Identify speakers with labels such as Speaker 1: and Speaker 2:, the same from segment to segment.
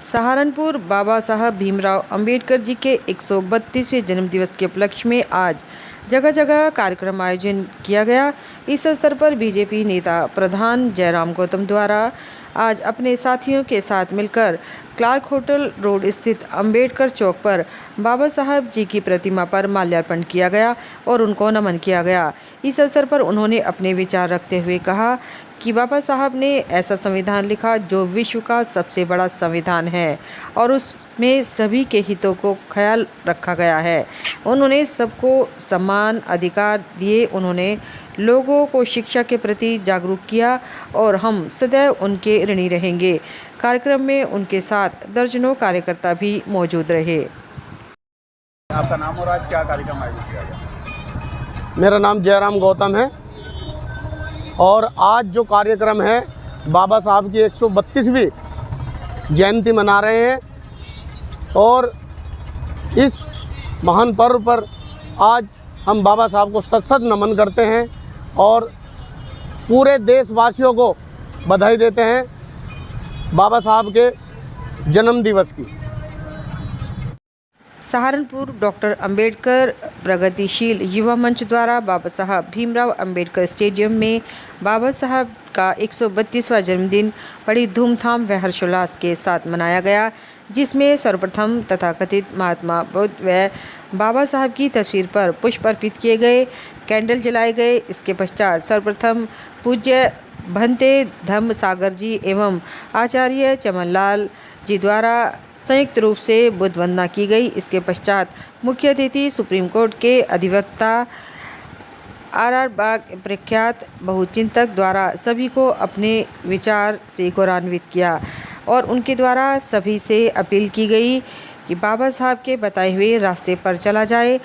Speaker 1: सहारनपुर बाबा साहब भीमराव अंबेडकर जी के 132वें जन्मदिवस के उपलक्ष्य में आज जगह जगह कार्यक्रम आयोजन किया गया। इस अवसर पर बीजेपी नेता प्रधान जयराम गौतम द्वारा आज अपने साथियों के साथ मिलकर क्लार्क होटल रोड स्थित अंबेडकर चौक पर बाबा साहब जी की प्रतिमा पर माल्यार्पण किया गया और उनको नमन किया गया। इस अवसर पर उन्होंने अपने विचार रखते हुए कहा कि बाबा साहब ने ऐसा संविधान लिखा जो विश्व का सबसे बड़ा संविधान है और उसमें सभी के हितों को ख्याल रखा गया है। उन्होंने सबको समान अधिकार दिए। उन्होंने लोगों को शिक्षा के प्रति जागरूक किया और हम सदैव उनके ऋणी रहेंगे। कार्यक्रम में उनके साथ दर्जनों कार्यकर्ता भी मौजूद रहे।
Speaker 2: आपका नाम और आज क्या कार्यक्रम आयोजित किया गया?
Speaker 3: मेरा नाम जयराम गौतम है और आज जो कार्यक्रम है बाबा साहब की 132वीं जयंती मना रहे हैं और इस महान पर्व पर आज हम बाबा साहब को सत सत नमन करते हैं और पूरे देशवासियों को बधाई देते हैं बाबा साहब के जन्म दिवस की।
Speaker 1: सहारनपुर डॉक्टर अंबेडकर प्रगतिशील युवा मंच द्वारा बाबा साहब भीमराव अंबेडकर स्टेडियम में बाबा साहब का 132वां जन्मदिन बड़ी धूमधाम व हर्षोल्लास के साथ मनाया गया, जिसमें सर्वप्रथम तथाकथित महात्मा बुद्ध व बाबा साहब की तस्वीर पर पुष्प अर्पित किए गए, कैंडल जलाए गए। इसके पश्चात सर्वप्रथम पूज्य भंते धम्म सागर जी एवं आचार्य चमनलाल जी द्वारा संयुक्त रूप से बुद्ध वंदना की गई। इसके पश्चात मुख्य अतिथि सुप्रीम कोर्ट के अधिवक्ता आर बाग प्रख्यात बहुचिंतक द्वारा सभी को अपने विचार से गौरवान्वित किया और उनके द्वारा सभी से अपील की गई कि बाबा साहब के बताए हुए रास्ते पर चला जाए।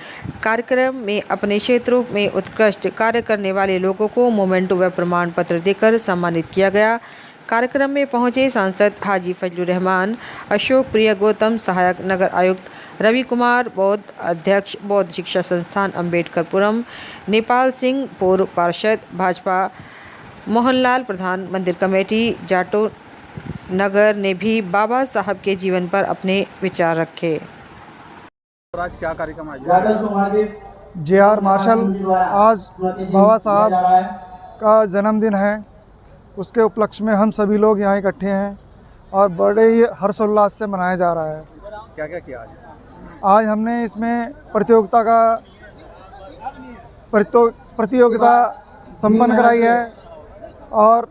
Speaker 1: कार्यक्रम में अपने क्षेत्रों में उत्कृष्ट कार्य करने वाले लोगों को मोमेंटो व प्रमाण पत्र देकर सम्मानित किया गया। कार्यक्रम में पहुंचे सांसद हाजी फजलुर रहमान, अशोक प्रिय गौतम, सहायक नगर आयुक्त रवि कुमार बौद्ध, अध्यक्ष बौद्ध शिक्षा संस्थान अंबेडकरपुरम नेपाल सिंह, पूर्व पार्षद भाजपा मोहनलाल प्रधान, मंदिर कमेटी जाटो नगर ने भी बाबा साहब के जीवन पर अपने विचार रखे।
Speaker 2: और आज क्या कार्यक्रम आयोजित?
Speaker 4: जे.आर. मार्शल, आज बाबा साहब का जन्मदिन है, उसके उपलक्ष्य में हम सभी लोग यहाँ इकट्ठे हैं और बड़े ही हर्षोल्लास से मनाया जा रहा है।
Speaker 2: क्या क्या किया
Speaker 4: आज हमने इसमें प्रतियोगिता संपन्न कराई है और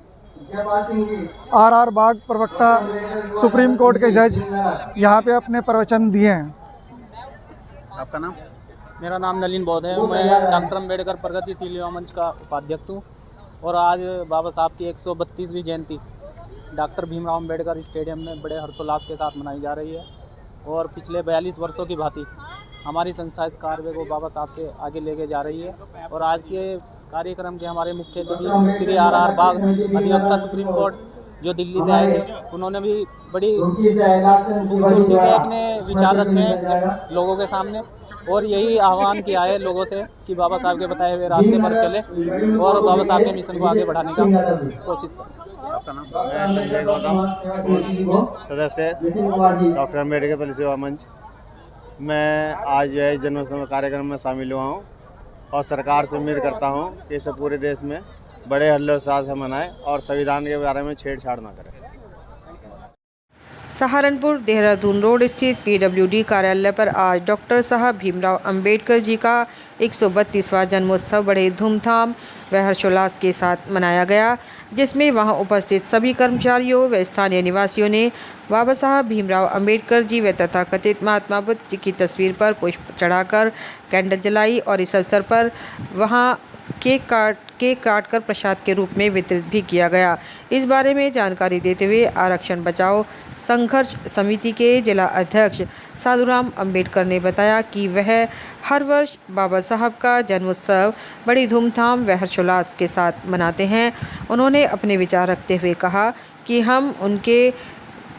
Speaker 4: आर बाग प्रवक्ता सुप्रीम कोर्ट के जज यहाँ पे अपने प्रवचन दिए हैं।
Speaker 2: आपका नाम?
Speaker 5: मेरा नाम नलिन बौद्ध है। मैं डॉक्टर अंबेडकर प्रगतिशील युवा मंच का उपाध्यक्ष हूँ और आज बाबा साहब की 132वीं जयंती डॉक्टर भीमराव अंबेडकर स्टेडियम में बड़े हर्षोल्लास के साथ मनाई जा रही है और पिछले 42 वर्षों की भांति हमारी संस्था इस कार्य को बाबा साहब से आगे लेके जा रही है। और आज के कार्यक्रम के हमारे मुख्य अतिथि श्री आर बाग अधिवक्ता सुप्रीम कोर्ट जो दिल्ली से आए थे, उन्होंने भी बड़ी खूबसूरती से अपने विचार रखे हैं लोगों के सामने और यही आह्वान किया है लोगों से कि बाबा साहब के बताए हुए रास्ते पर चले और बाबा साहब के मिशन को आगे बढ़ाने का कोशिश करें।
Speaker 2: आपका नाम?
Speaker 3: मैं संजय गौतम, सदस्य डॉक्टर अंबेडकर प्रगतिशील युवा मंच। मैं आज यह जन्मोत्सव कार्यक्रम में शामिल हुआ हूँ और सरकार से उम्मीद करता हूँ कि इसे पूरे देश में बड़े हर्षोल्लास से मनाएं और संविधान के बारे में छेड़छाड़ ना करें।
Speaker 1: सहारनपुर देहरादून रोड स्थित पीडब्ल्यूडी कार्यालय पर आज डॉक्टर साहब भीमराव अंबेडकर जी का 132वां जन्मोत्सव बड़े धूमधाम व हर्षोल्लास के साथ मनाया गया, जिसमें वहां उपस्थित सभी कर्मचारियों व स्थानीय निवासियों ने बाबा साहब भीमराव अंबेडकर जी व तथाकथित महात्मा बुद्ध जी की तस्वीर पर पुष्प चढ़ाकर कैंडल जलाई और इस अवसर पर वहां केक काट कर प्रसाद के रूप में वितरित भी किया गया। इस बारे में जानकारी देते हुए आरक्षण बचाओ संघर्ष समिति के जिला अध्यक्ष साधुराम अंबेडकर ने बताया कि वह हर वर्ष बाबा साहब का जन्मोत्सव बड़ी धूमधाम व हर्षोल्लास के साथ मनाते हैं। उन्होंने अपने विचार रखते हुए कहा कि हम उनके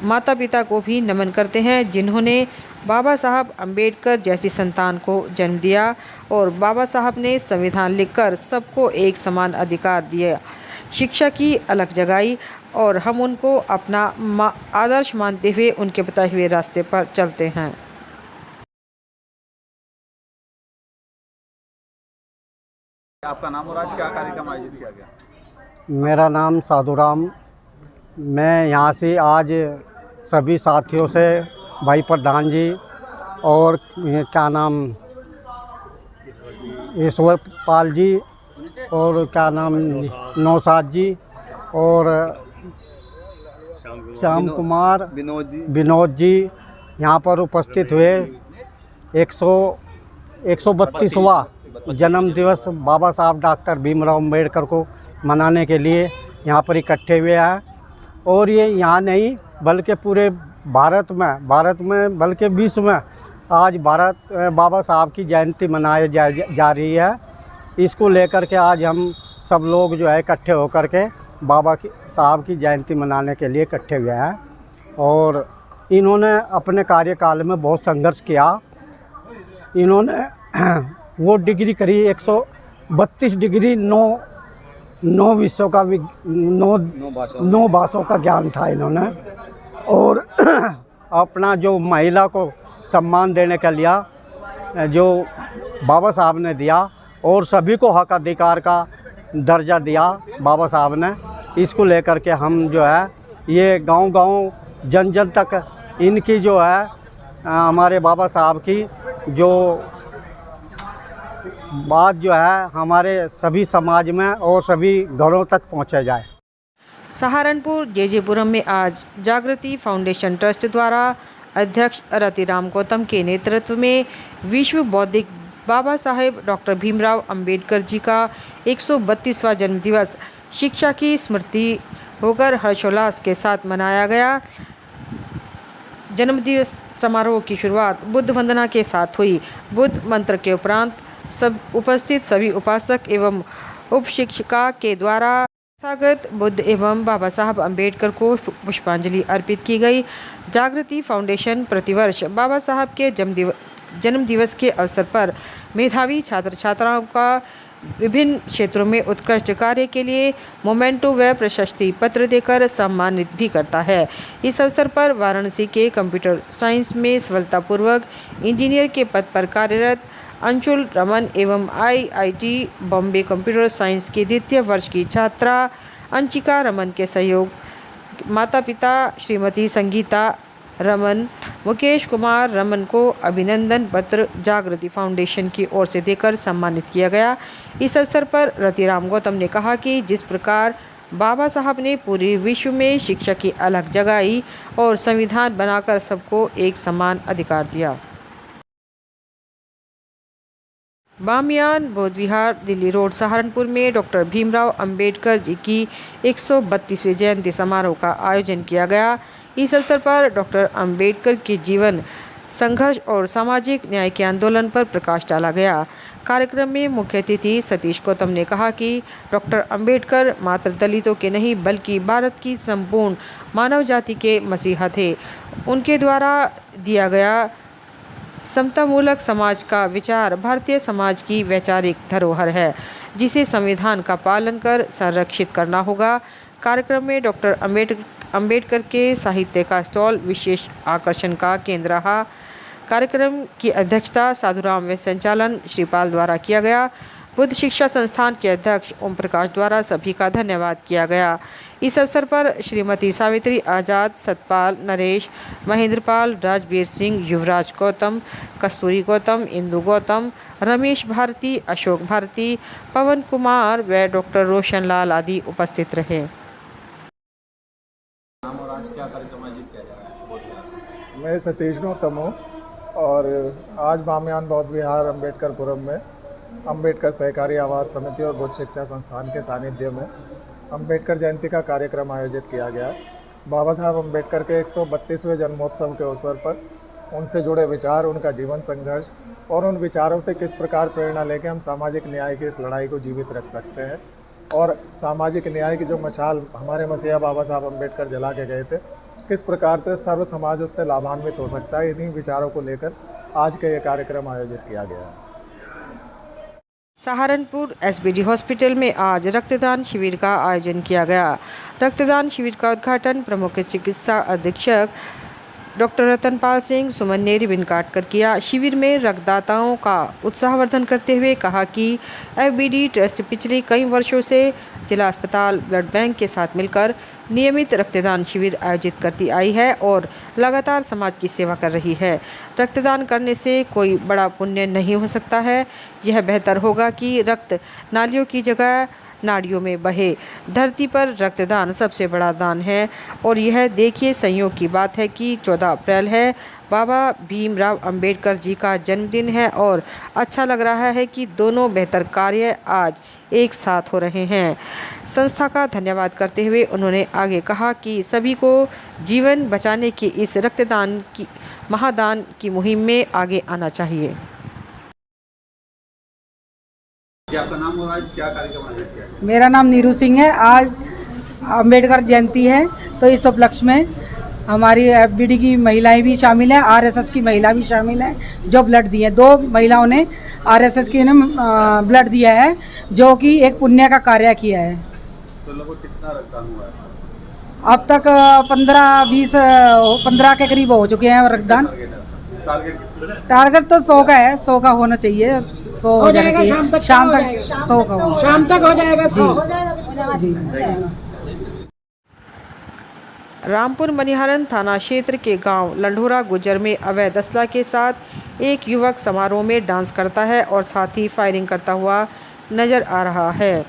Speaker 1: माता पिता को भी नमन करते हैं जिन्होंने बाबा साहब अंबेडकर जैसी संतान को जन्म दिया और बाबा साहब ने संविधान लिखकर सबको एक समान अधिकार दिया शिक्षा की अलख जगाई और हम उनको अपना आदर्श मानते हुए उनके बताए हुए रास्ते पर चलते हैं।
Speaker 2: आपका नाम और आज क्या कार्यक्रम आयोजित किया गया?
Speaker 6: मेरा नाम साधुराम। मैं यहाँ से आज सभी साथियों से भाई प्रधान जी और ये क्या नाम ईश्वर पाल जी और क्या नाम नौसाद जी और श्याम कुमार विनोद जी यहाँ पर उपस्थित हुए 132वां जन्म दिवस बाबा साहब डॉक्टर भीमराव अम्बेडकर को मनाने के लिए यहाँ पर इकट्ठे हुए हैं। और ये यहाँ नहीं बल्कि पूरे भारत में बल्कि विश्व में आज बाबा साहब की जयंती मनाई जा रही है। इसको लेकर के आज हम सब लोग जो है इकट्ठे होकर के साहब की जयंती मनाने के लिए इकट्ठे हुए हैं। और इन्होंने अपने कार्यकाल में बहुत संघर्ष किया। इन्होंने वो डिग्री करी 132 डिग्री 9 विषयों का 9 भाषाओं का ज्ञान था इन्होंने। और अपना जो महिला को सम्मान देने का लिया जो बाबा साहब ने दिया और सभी को हक अधिकार का दर्जा दिया बाबा साहब ने। इसको लेकर के हम जो है ये गांव-गांव जन तक इनकी जो है हमारे बाबा साहब की जो बात जो है हमारे सभी समाज में और सभी घरों तक पहुंचे जाए।
Speaker 1: सहारनपुर जेजेपुरम में आज जागृति फाउंडेशन ट्रस्ट द्वारा अध्यक्ष रतिराम गौतम के नेतृत्व में विश्व बौद्धिक बाबा साहेब डॉक्टर भीमराव अंबेडकर जी का 132वां जन्मदिवस शिक्षा की स्मृति होकर हर्षोल्लास के साथ मनाया गया। जन्मदिवस समारोह की शुरुआत बुद्ध वंदना के साथ हुई। बुद्ध मंत्र के उपरांत सब उपस्थित सभी उपासक एवं उपशिक्षिका के द्वारा संस्थागत बुद्ध एवं बाबा साहब अम्बेडकर को पुष्पांजलि अर्पित की गई। जागृति फाउंडेशन प्रतिवर्ष बाबा साहब के जन्मदिवस के अवसर पर मेधावी छात्र छात्राओं का विभिन्न क्षेत्रों में उत्कृष्ट कार्य के लिए मोमेंटो व प्रशस्ति पत्र देकर सम्मानित भी करता है। इस अवसर पर वाराणसी के कंप्यूटर साइंस में सफलतापूर्वक इंजीनियर के पद पर कार्यरत अंशुल रमन एवं IIT बॉम्बे कंप्यूटर साइंस की द्वितीय वर्ष की छात्रा अंशिका रमन के सहयोग माता पिता श्रीमती संगीता रमन मुकेश कुमार रमन को अभिनंदन पत्र जागृति फाउंडेशन की ओर से देकर सम्मानित किया गया। इस अवसर पर रतिराम गौतम ने कहा कि जिस प्रकार बाबा साहब ने पूरे विश्व में शिक्षा की अलख जगाई और संविधान बनाकर सबको एक समान अधिकार दिया। बामियान बौद्ध विहार दिल्ली रोड सहारनपुर में डॉक्टर भीमराव अंबेडकर जी की 132वें जयंती समारोह का आयोजन किया गया। इस अवसर पर डॉक्टर अंबेडकर के जीवन संघर्ष और सामाजिक न्याय के आंदोलन पर प्रकाश डाला गया। कार्यक्रम में मुख्य अतिथि सतीश गौतम ने कहा कि डॉक्टर अंबेडकर मात्र दलितों के नहीं बल्कि भारत की संपूर्ण मानव जाति के मसीहा थे। उनके द्वारा दिया गया समतामूलक समाज का विचार भारतीय समाज की वैचारिक धरोहर है जिसे संविधान का पालन कर संरक्षित करना होगा। कार्यक्रम में डॉक्टर अंबेडकर के साहित्य का स्टॉल विशेष आकर्षण का केंद्र रहा। कार्यक्रम की अध्यक्षता साधुराम व संचालन श्रीपाल द्वारा किया गया। बुद्ध शिक्षा संस्थान के अध्यक्ष ओम प्रकाश द्वारा सभी का धन्यवाद किया गया। इस अवसर पर श्रीमती सावित्री आज़ाद, सतपाल, नरेश, महेंद्रपाल, राजवीर सिंह, युवराज गौतम, कस्तूरी गौतम, इंदु गौतम, रमेश भारती, अशोक भारती, पवन कुमार व डॉक्टर रोशन लाल आदि उपस्थित रहे।
Speaker 2: नाम और आज क्या कार्यक्रम आयोजित किया जा रहा है?
Speaker 7: मैं सतीश गौतम हूँ और आज बामियान बौद्ध विहार अम्बेडकरपुरम में अम्बेडकर सहकारी आवास समिति और बुद्ध शिक्षा संस्थान के सानिध्य में अम्बेडकर जयंती का कार्यक्रम आयोजित किया गया। बाबा साहब अम्बेडकर के 132वें जन्मोत्सव के अवसर पर उनसे जुड़े विचार, उनका जीवन संघर्ष और उन विचारों से किस प्रकार प्रेरणा लेकर हम सामाजिक न्याय की इस लड़ाई को जीवित रख सकते हैं और सामाजिक न्याय की जो मशाल हमारे मसीहा बाबा साहब अम्बेडकर जला के गए थे, किस प्रकार से सर्व समाज उससे लाभान्वित हो सकता है, इन्हीं विचारों को लेकर आज का ये कार्यक्रम आयोजित किया गया है।
Speaker 1: सहारनपुर एसबीडी हॉस्पिटल में आज रक्तदान शिविर का आयोजन किया गया। रक्तदान शिविर का उद्घाटन प्रमुख चिकित्सा अधीक्षक डॉक्टर रतनपाल सिंह सुमन ने रिबन काटकर किया। शिविर में रक्तदाताओं का उत्साहवर्धन करते हुए कहा कि एफबीडी ट्रस्ट पिछले कई वर्षों से जिला अस्पताल ब्लड बैंक के साथ मिलकर नियमित रक्तदान शिविर आयोजित करती आई है और लगातार समाज की सेवा कर रही है। रक्तदान करने से कोई बड़ा पुण्य नहीं हो सकता है। यह बेहतर होगा कि रक्त नालियों की जगह नाड़ियों में बहे। धरती पर रक्तदान सबसे बड़ा दान है और यह देखिए संयोग की बात है कि 14 अप्रैल है, बाबा भीमराव अंबेडकर जी का जन्मदिन है और अच्छा लग रहा है कि दोनों बेहतर कार्य आज एक साथ हो रहे हैं। संस्था का धन्यवाद करते हुए उन्होंने आगे कहा कि सभी को जीवन बचाने की इस रक्तदान की महादान की मुहिम में आगे आना चाहिए।
Speaker 2: क्या आपका नाम और आज क्या कार्यक्रम आयोजित किया गया?
Speaker 8: मेरा नाम नीरू सिंह है। आज अंबेडकर जयंती है तो इस उपलक्ष्य में हमारी एफबीडी की महिलाएं भी शामिल हैं, आरएसएस की महिला भी शामिल हैं जो ब्लड दिए। 2 महिलाओं ने आरएसएस की ने ब्लड दिया है जो कि एक पुण्य का कार्य किया है।
Speaker 2: तो लगभग कितना रक्तदान हुआ है?
Speaker 8: अब तक 15 के करीब हो चुके हैं रक्तदान। टारगेट तो 100 का है, 100 का होना चाहिए, 100 हो जाना चाहिए। शाम तक 100 का हो, शाम तक हो जाएगा जी।
Speaker 1: रामपुर मनिहारन थाना क्षेत्र के गांव लंढोरा गुजर में अवैध असला के साथ एक युवक समारोह में डांस करता है और साथ ही फायरिंग करता हुआ नजर आ रहा है।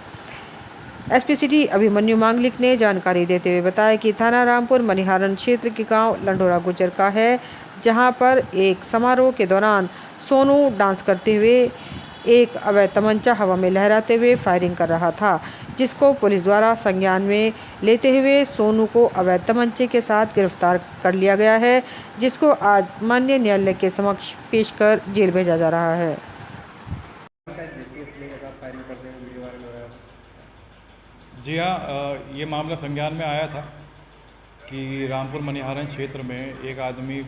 Speaker 1: एसपी सिटी अभिमन्यु मांगलिक ने जानकारी देते हुए बताया कि थाना रामपुर मनिहारन क्षेत्र के गांव लंढोरा गुजर का है, जहां पर एक समारोह के दौरान सोनू डांस करते हुए एक अवैध तमंचा हवा में लहराते हुए फायरिंग कर रहा था, जिसको पुलिस द्वारा संज्ञान में लेते हुए सोनू को अवैध तमंचे के साथ गिरफ्तार कर लिया गया है, जिसको आज माननीय न्यायालय के समक्ष पेश कर जेल भेजा जा रहा है।
Speaker 9: जी हाँ, ये मामला संज्ञान में आया था कि रामपुर मनिहारन क्षेत्र में एक आदमी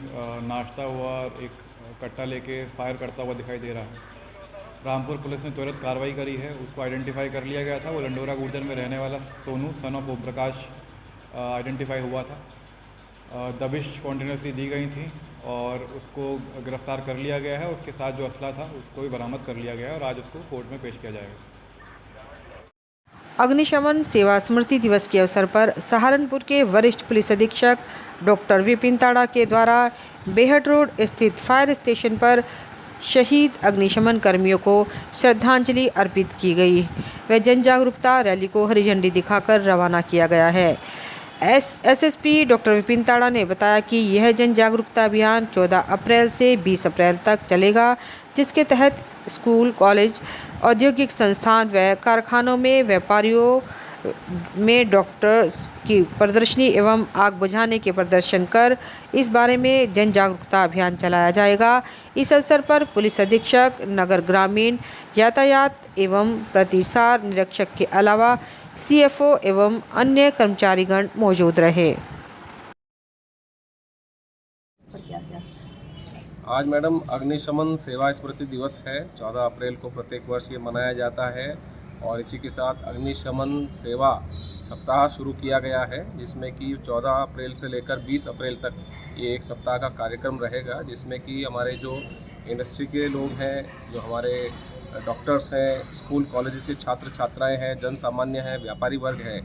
Speaker 9: नाश्ता हुआ एक कट्टा लेके फायर करता हुआ दिखाई दे रहा है। रामपुर पुलिस ने तुरंत कार्रवाई करी है, उसको आइडेंटिफाई कर लिया गया था। वो लंढोरा गुर्जर में रहने वाला Sonu son of Om Prakash identify हुआ था। दबिश कॉन्टिन्यूसली दी गई थी और उसको गिरफ्तार कर लिया गया है। उसके साथ जो असला था उसको भी बरामद कर लिया गया है और आज उसको कोर्ट में पेश किया जाएगा।
Speaker 1: अग्निशमन सेवा स्मृति दिवस के अवसर पर सहारनपुर के वरिष्ठ पुलिस अधीक्षक डॉक्टर विपिन ताड़ा के द्वारा बेहट रोड स्थित फायर स्टेशन पर शहीद अग्निशमन कर्मियों को श्रद्धांजलि अर्पित की गई व जन जागरूकता रैली को हरी झंडी दिखाकर रवाना किया गया है। एसएसपी डॉक्टर विपिन ताड़ा ने बताया कि यह जन जागरूकता अभियान 14 अप्रैल से 20 अप्रैल तक चलेगा, जिसके तहत स्कूल, कॉलेज, औद्योगिक संस्थान व कारखानों में व्यापारियों में डॉक्टर्स की प्रदर्शनी एवं आग बुझाने के प्रदर्शन कर इस बारे में जन जागरूकता अभियान चलाया जाएगा। इस अवसर पर पुलिस अधीक्षक, नगर ग्रामीण यातायात एवं प्रतिसार निरीक्षक के अलावा सीएफओ एवं अन्य कर्मचारीगण मौजूद रहे।
Speaker 10: आज मैडम अग्निशमन सेवा स्मृति दिवस है। 14 अप्रैल को प्रत्येक वर्ष ये मनाया जाता है और इसी के साथ अग्निशमन सेवा सप्ताह शुरू किया गया है, जिसमें कि 14 अप्रैल से लेकर 20 अप्रैल तक ये एक सप्ताह का कार्यक्रम रहेगा, जिसमें कि हमारे जो इंडस्ट्री के लोग हैं, जो हमारे डॉक्टर्स हैं, स्कूल कॉलेजेस के छात्र छात्राएं हैं, जन सामान्य हैं, व्यापारी वर्ग हैं,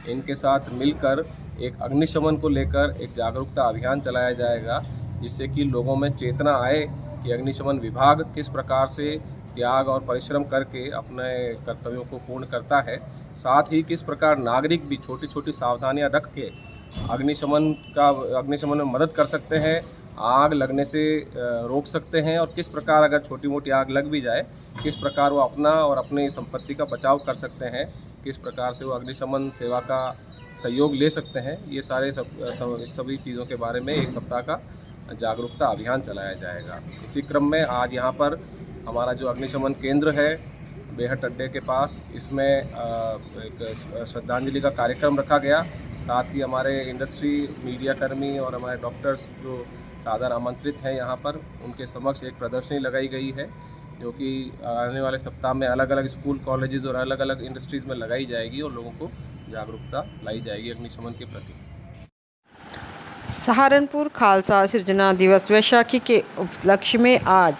Speaker 10: इनके साथ मिलकर एक अग्निशमन को लेकर एक जागरूकता अभियान चलाया जाएगा, जिससे कि लोगों में चेतना आए कि अग्निशमन विभाग किस प्रकार से त्याग और परिश्रम करके अपने कर्तव्यों को पूर्ण करता है। साथ ही किस प्रकार नागरिक भी छोटी छोटी सावधानियां रख के अग्निशमन में मदद कर सकते हैं, आग लगने से रोक सकते हैं और किस प्रकार अगर छोटी मोटी आग लग भी जाए किस प्रकार वो अपना और अपनी संपत्ति का बचाव कर सकते हैं, किस प्रकार से वो अग्निशमन सेवा का सहयोग ले सकते हैं। ये सारे सभी चीज़ों के बारे में एक सप्ताह का जागरूकता अभियान चलाया जाएगा। इसी क्रम में आज यहाँ पर हमारा जो अग्निशमन केंद्र है बेहट अड्डे के पास, इसमें एक श्रद्धांजलि का कार्यक्रम रखा गया। साथ ही हमारे इंडस्ट्री, मीडिया कर्मी और हमारे डॉक्टर्स जो सादर आमंत्रित हैं यहाँ पर, उनके समक्ष एक प्रदर्शनी लगाई गई है। जो कि आने वाले सप्ताह में अलग अलग स्कूल, कॉलेजेस और अलग अलग इंडस्ट्रीज़ में लगाई जाएगी और लोगों को जागरूकता लाई जाएगी अग्निशमन के प्रति।
Speaker 1: सहारनपुर खालसा सृजना दिवस वैशाखी के उपलक्ष्य में आज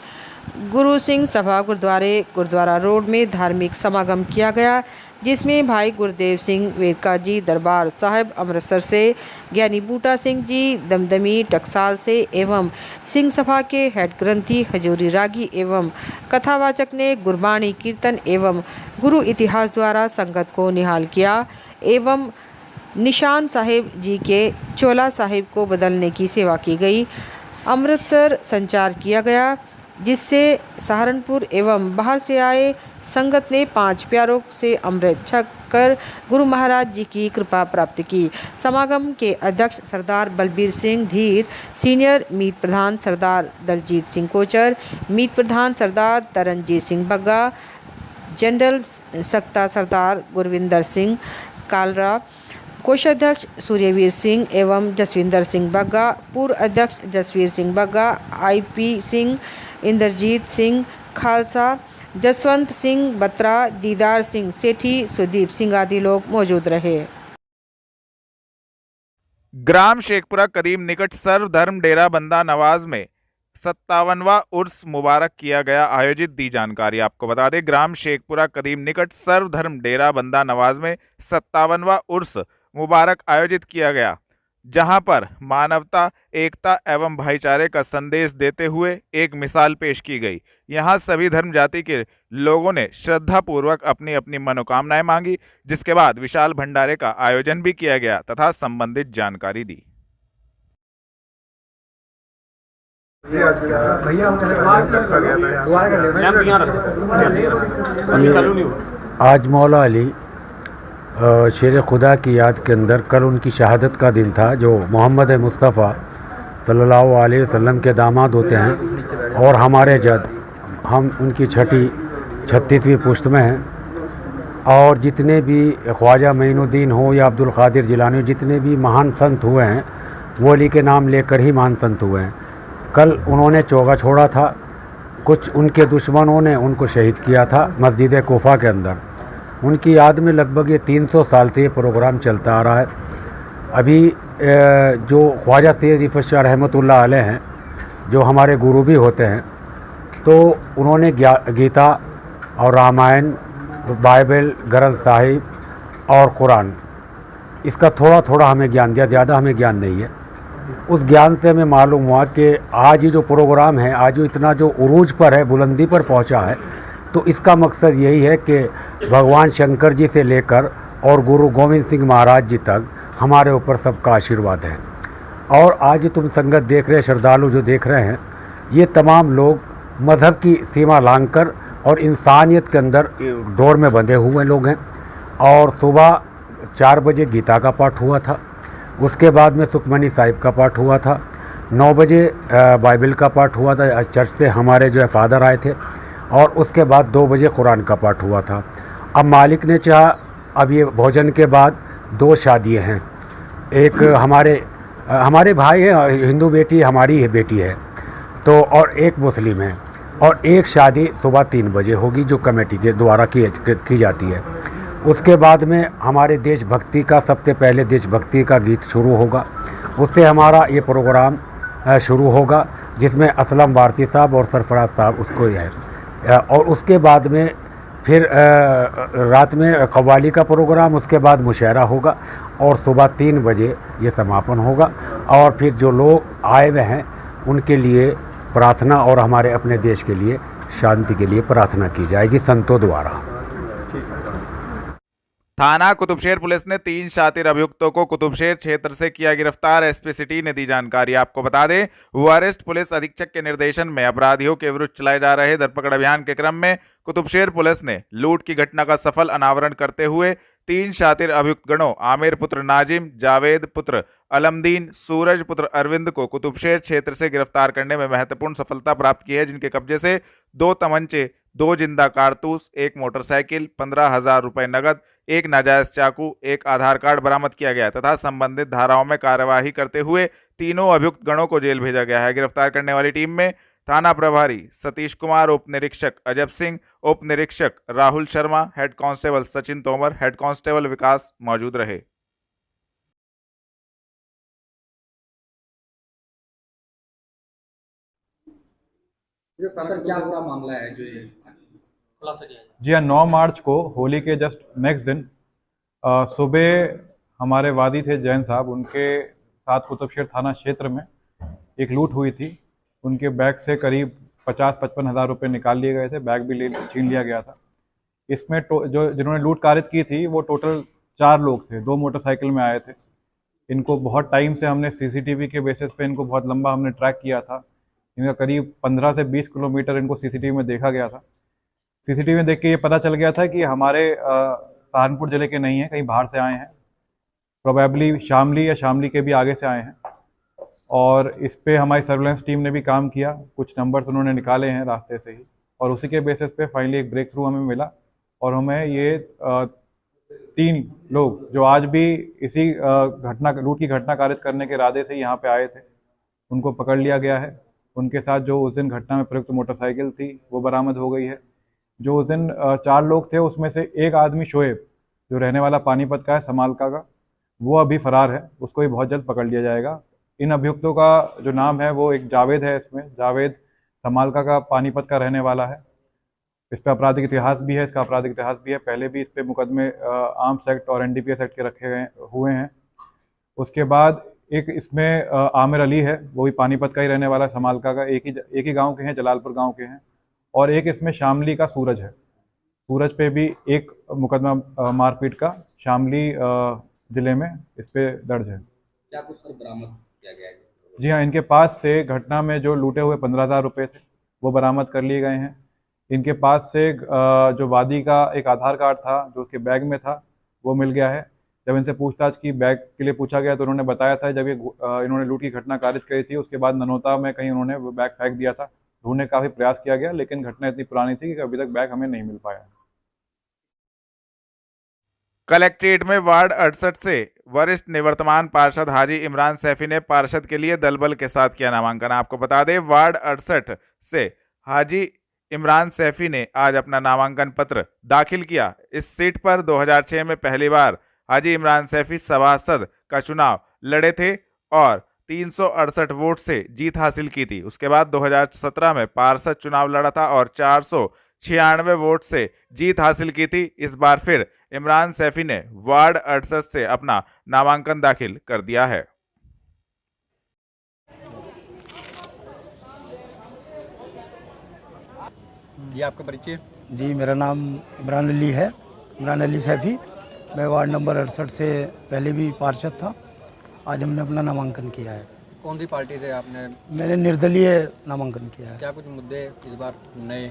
Speaker 1: गुरु सिंह सभा गुरुद्वारा रोड में धार्मिक समागम किया गया, जिसमें भाई गुरदेव सिंह वेरका जी दरबार साहिब अमृतसर से, ज्ञानी बूटा सिंह जी दमदमी टकसाल से एवं सिंह सभा के हेड ग्रंथी हजूरी रागी एवं कथावाचक ने गुरबाणी कीर्तन एवं गुरु इतिहास द्वारा संगत को निहाल किया एवं निशान साहिब जी के चोला साहिब को बदलने की सेवा की गई। अमृतसर संचार किया गया, जिससे सहारनपुर एवं बाहर से आए संगत ने 5 प्यारों से अमृत छक कर गुरु महाराज जी की कृपा प्राप्त की। समागम के अध्यक्ष सरदार बलबीर सिंह धीर, सीनियर मीत प्रधान सरदार दलजीत सिंह कोचर, मीत प्रधान सरदार तरनजीत सिंह बग्गा, जनरल सक्ता सरदार गुरविंदर सिंह कालरा, कोषाध्यक्ष सूर्यवीर सिंह एवं जसविंदर सिंह बग्गा, पूर्व अध्यक्ष जसवीर सिंह बग्गा, IP सिंह, इंद्रजीत सिंह खालसा, जसवंत सिंह बत्रा, दीदार सिंह सेठी, सुदीप सिंह आदि लोग मौजूद रहे।
Speaker 11: ग्राम शेखपुरा कदीम निकट सर्वधर्म डेरा बंदा नवाज में 57वां उर्स मुबारक किया गया, आयोजित दी जानकारी। आपको बता दें, ग्राम शेखपुरा कदीम निकट सर्वधर्म डेरा बंदा नवाज में 57वां उर्स मुबारक आयोजित किया गया, जहां पर मानवता, एकता एवं भाईचारे का संदेश देते हुए एक मिसाल पेश की गई। यहां सभी धर्म जाति के लोगों ने श्रद्धा पूर्वक अपनी अपनी मनोकामनाएं मांगी, जिसके बाद विशाल भंडारे का आयोजन भी किया गया तथा संबंधित जानकारी दी।
Speaker 12: आज मौला अली शेर खुदा की याद के अंदर कल उनकी शहादत का दिन था, जो मोहम्मद मुस्तफ़ा सल्लल्लाहु अलैहि वसल्लम के दामाद होते हैं और हमारे जद हम उनकी 36वीं पुश्त में हैं। और जितने भी ख्वाजा मोइनुद्दीन हो या अब्दुल कादिर जिलानी, जितने भी महान संत हुए हैं वो अली के नाम लेकर ही महान संत हुए हैं। कल उन्होंने चोगा छोड़ा था, कुछ उनके दुश्मनों ने उनको शहीद किया था मस्जिद कोफा के अंदर। उनकी याद में लगभग ये 300 साल से ये प्रोग्राम चलता आ रहा है। अभी जो ख्वाजा सैयद रिफ़त शाह रहमतुल्लाह अलैह हैं, जो हमारे गुरु भी होते हैं, तो उन्होंने गीता और रामायण, बाइबल, ग्रंथ साहिब और कुरान, इसका थोड़ा थोड़ा हमें ज्ञान दिया, ज़्यादा हमें ज्ञान नहीं है। उस ज्ञान से हमें मालूम हुआ कि आज ये जो प्रोग्राम है, आज जो इतना जो उरूज पर है, बुलंदी पर पहुंचा है, तो इसका मकसद यही है कि भगवान शंकर जी से लेकर और गुरु गोविंद सिंह महाराज जी तक हमारे ऊपर सबका आशीर्वाद है। और आज तुम संगत देख रहे, श्रद्धालु जो देख रहे हैं, ये तमाम लोग मज़हब की सीमा लांघकर और इंसानियत के अंदर डोर में बंधे हुए लोग हैं। और सुबह 4 बजे गीता का पाठ हुआ था, उसके बाद में सुखमनी साहिब का पाठ हुआ था, 9 बजे बाइबल का पाठ हुआ था, चर्च से हमारे जो है फादर आए थे, और उसके बाद 2 बजे कुरान का पाठ हुआ था। अब मालिक ने चाहा, अब ये भोजन के बाद 2 शादियाँ हैं। एक हमारे भाई है, हिंदू बेटी हमारी है, बेटी है तो, और एक मुस्लिम है, और एक शादी सुबह 3 बजे होगी जो कमेटी के द्वारा की जाती है। उसके बाद में हमारे देशभक्ति का, सबसे पहले देशभक्ति का गीत शुरू होगा, उससे हमारा ये प्रोग्राम शुरू होगा, जिसमें असलम वारसी साहब और सरफराज साहब उसको है। और उसके बाद में फिर रात में कव्वाली का प्रोग्राम, उसके बाद मुशायरा होगा और सुबह 3 बजे ये समापन होगा। और फिर जो लोग आए हुए हैं उनके लिए प्रार्थना और हमारे अपने देश के लिए शांति के लिए प्रार्थना की जाएगी संतों द्वारा।
Speaker 11: थाना कुतुबशेर पुलिस ने 3 शातिर अभियुक्तों को कुतुबशेर क्षेत्र से किया गिरफ्तार, एसपी सिटी ने दी जानकारी। आपको बता दें, वरिष्ठ पुलिस अधीक्षक के निर्देशन में अपराधियों के विरुद्ध चलाए जा रहे धरपकड़ अभियान के क्रम में कुतुबशेर पुलिस ने लूट की घटना का सफल अनावरण करते हुए 3 शातिर अभियुक्त गणों आमिर पुत्र नाजिम, जावेद पुत्र अलमदीन, सूरज पुत्र अरविंद को कुतुबशेर क्षेत्र से गिरफ्तार करने में महत्वपूर्ण सफलता प्राप्त की है, जिनके कब्जे से 2 तमंचे, 2 जिंदा कारतूस, 1 मोटरसाइकिल, 15,000 रुपए नगद, 1 नाजायज चाकू, 1 आधार कार्ड बरामद किया गया तथा संबंधित धाराओं में कार्यवाही करते हुए तीनों अभियुक्त गणों को जेल भेजा गया है। गिरफ्तार करने वाली टीम में थाना प्रभारी सतीश कुमार, उप निरीक्षक अजब सिंह, उप निरीक्षक Rahul Sharma, head constable Sachin Tomar, head constable Vikas मौजूद रहे।
Speaker 10: सर क्या पूरा मामला है जो ये खुलासा किया?
Speaker 9: जी हाँ, 9 मार्च को होली के जस्ट नेक्स्ट दिन सुबह हमारे वादी थे जैन साहब, उनके साथ कुतुबशेर थाना क्षेत्र में एक लूट हुई थी। उनके बैग से करीब 50-55 हज़ार रुपये निकाल लिए गए थे, बैग भी छीन लिया गया था। इसमें जो जिन्होंने लूट कारित की थी वो टोटल 4 लोग थे, 2 मोटरसाइकिल में आए थे। इनको बहुत टाइम से हमने सीसीटीवी के बेसिस पे इनको बहुत लंबा हमने ट्रैक किया था। इनका करीब 15 से 20 किलोमीटर इनको सीसीटीवी में देखा गया था। सीसीटीवी में देख के ये पता चल गया था कि हमारे सहारनपुर ज़िले के नहीं हैं, कहीं बाहर से आए हैं, प्रोबेबली शामली या शामली के भी आगे से आए हैं। और इस पे हमारी सर्विलेंस टीम ने भी काम किया, कुछ नंबर्स उन्होंने निकाले हैं रास्ते से ही, और उसी के बेसिस पे फाइनली एक ब्रेक थ्रू हमें मिला और हमें ये 3 लोग जो आज भी इसी लूट की घटना कारित करने के इरादे से यहाँ पे आए थे, उनको पकड़ लिया गया है। उनके साथ जो उस दिन घटना में प्रयुक्त मोटरसाइकिल थी वो बरामद हो गई है। जो उस दिन 4 लोग थे उसमें से एक आदमी शोएब, जो रहने वाला पानीपत का है, समालका का, वो अभी फरार है, उसको भी बहुत जल्द पकड़ लिया जाएगा। इन अभियुक्तों का जो नाम है वो एक जावेद है, इसमें जावेद समालका का पानीपत का रहने वाला है। इस पर आपराधिक इतिहास भी है, इसका आपराधिक इतिहास भी है, पहले भी इस पर मुकदमे आर्म्स एक्ट और NDPS एक्ट के रखे गए हुए हैं। उसके बाद एक इसमें आमिर अली है, वो भी पानीपत का ही रहने वाला है, समालका का, एक ही गांव के हैं, जलालपुर गांव के हैं। और एक इसमें शामली का सूरज है, सूरज पे भी एक मुकदमा मारपीट का शामली ज़िले में इस पे दर्ज है।
Speaker 10: क्या कुछ सर बरामद किया गया है?
Speaker 9: जी हाँ, इनके पास से घटना में जो लूटे हुए 15,000 रुपये थे वो बरामद कर लिए गए हैं। इनके पास से जो वादी का एक आधार कार्ड था जो उसके बैग में था वो मिल गया है। जब इनसे पूछताछ की, बैग के लिए पूछा गया, तो उन्होंने बताया था जब ये इन्होंने लूट की घटना कारित करी थी उसके बाद ननौता में कहीं उन्होंने वो बैग फेंक दिया था। ढूंढने का काफ़ी प्रयास किया गया, लेकिन घटना इतनी पुरानी थी कि अभी तक बैग हमें नहीं मिल पाया।
Speaker 11: कलेक्ट्रेट में वार्ड 68 से वरिष्ठ निवर्तमान पार्षद हाजी इमरान सैफी ने पार्षद के लिए दलबल के साथ किया नामांकन। आपको बता दें, वार्ड 68 से हाजी इमरान सैफी ने आज अपना नामांकन पत्र दाखिल किया। इस सीट पर 2006 में पहली बार हाजी इमरान सैफी सभासद का चुनाव लड़े थे और 368 वोट से जीत हासिल की थी। उसके बाद 2017 में पार्षद चुनाव लड़ा था और 496 वोट से जीत हासिल की थी। इस बार फिर इमरान सैफी ने वार्ड 68 से अपना नामांकन दाखिल कर दिया है।
Speaker 10: जी आपका परिचय?
Speaker 13: जी मेरा नाम इमरान अली है, इमरान अली सैफी। मैं वार्ड नंबर 68 से पहले भी पार्षद था। आज हमने अपना नामांकन किया है।
Speaker 10: कौन सी पार्टी से आपने?
Speaker 13: मैंने निर्दलीय नामांकन किया है।
Speaker 10: क्या कुछ मुद्दे इस बार नए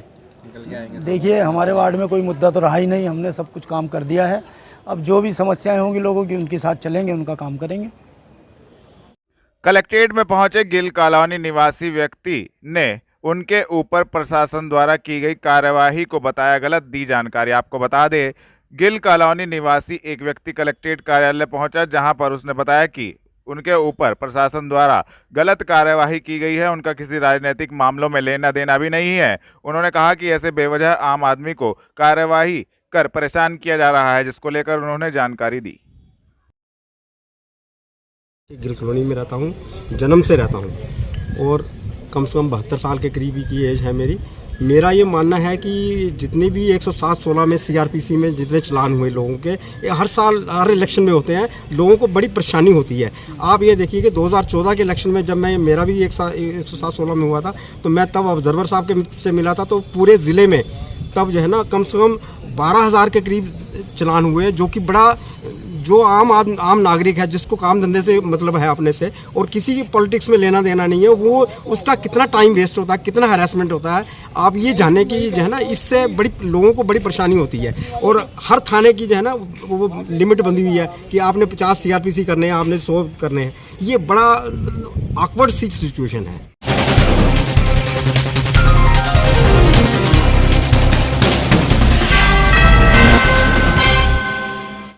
Speaker 10: निकल के आएंगे?
Speaker 13: देखिए, हमारे वार्ड में कोई मुद्दा तो रहा ही नहीं, हमने सब कुछ काम कर दिया है। अब जो भी समस्याएं होंगी लोगों की, उनके साथ चलेंगे, उनका काम करेंगे।
Speaker 11: कलेक्ट्रेट में पहुंचे गिल कॉलोनी निवासी व्यक्ति ने उनके ऊपर प्रशासन द्वारा की गई कार्यवाही को बताया गलत, दी जानकारी। आपको बता दें, गिल कॉलोनी निवासी एक व्यक्ति कलेक्ट्रेट कार्यालय पहुंचा, जहां पर उसने बताया कि उनके ऊपर प्रशासन द्वारा गलत कार्यवाही की गई है। उनका किसी राजनीतिक मामलों में लेना देना भी नहीं है। उन्होंने कहा कि ऐसे बेवजह आम आदमी को कार्यवाही कर परेशान किया जा रहा है, जिसको लेकर उन्होंने जानकारी दी।
Speaker 14: गिल कॉलोनी में रहता हूँ, जन्म से रहता हूँ और कम से कम 72 साल के करीब की एज है मेरी। मेरा ये मानना है कि जितने भी 107-16 में CRPC में जितने चलान हुए लोगों के, हर साल हर इलेक्शन में होते हैं, लोगों को बड़ी परेशानी होती है। आप ये देखिए कि 2014 के इलेक्शन में जब मेरा भी 107-16 में हुआ था, तो मैं तब ऑब्जर्वर साहब के से मिला था, तो पूरे ज़िले में तब जो है ना कम से कम 12,000 के करीब चलान हुए, जो कि बड़ा जो आम नागरिक है, जिसको काम धंधे से मतलब है अपने से और किसी पॉलिटिक्स में लेना देना नहीं है, वो उसका कितना टाइम वेस्ट होता है, कितना हैरेसमेंट होता है, आप ये जानने की जो है ना, इससे बड़ी लोगों को बड़ी परेशानी होती है। और हर थाने की जो है ना वो लिमिट बंधी हुई है कि आपने 50 CRPC करने हैं, आपने 100 करने हैं। ये बड़ा ऑकवर्ड सी सिचुएशन है।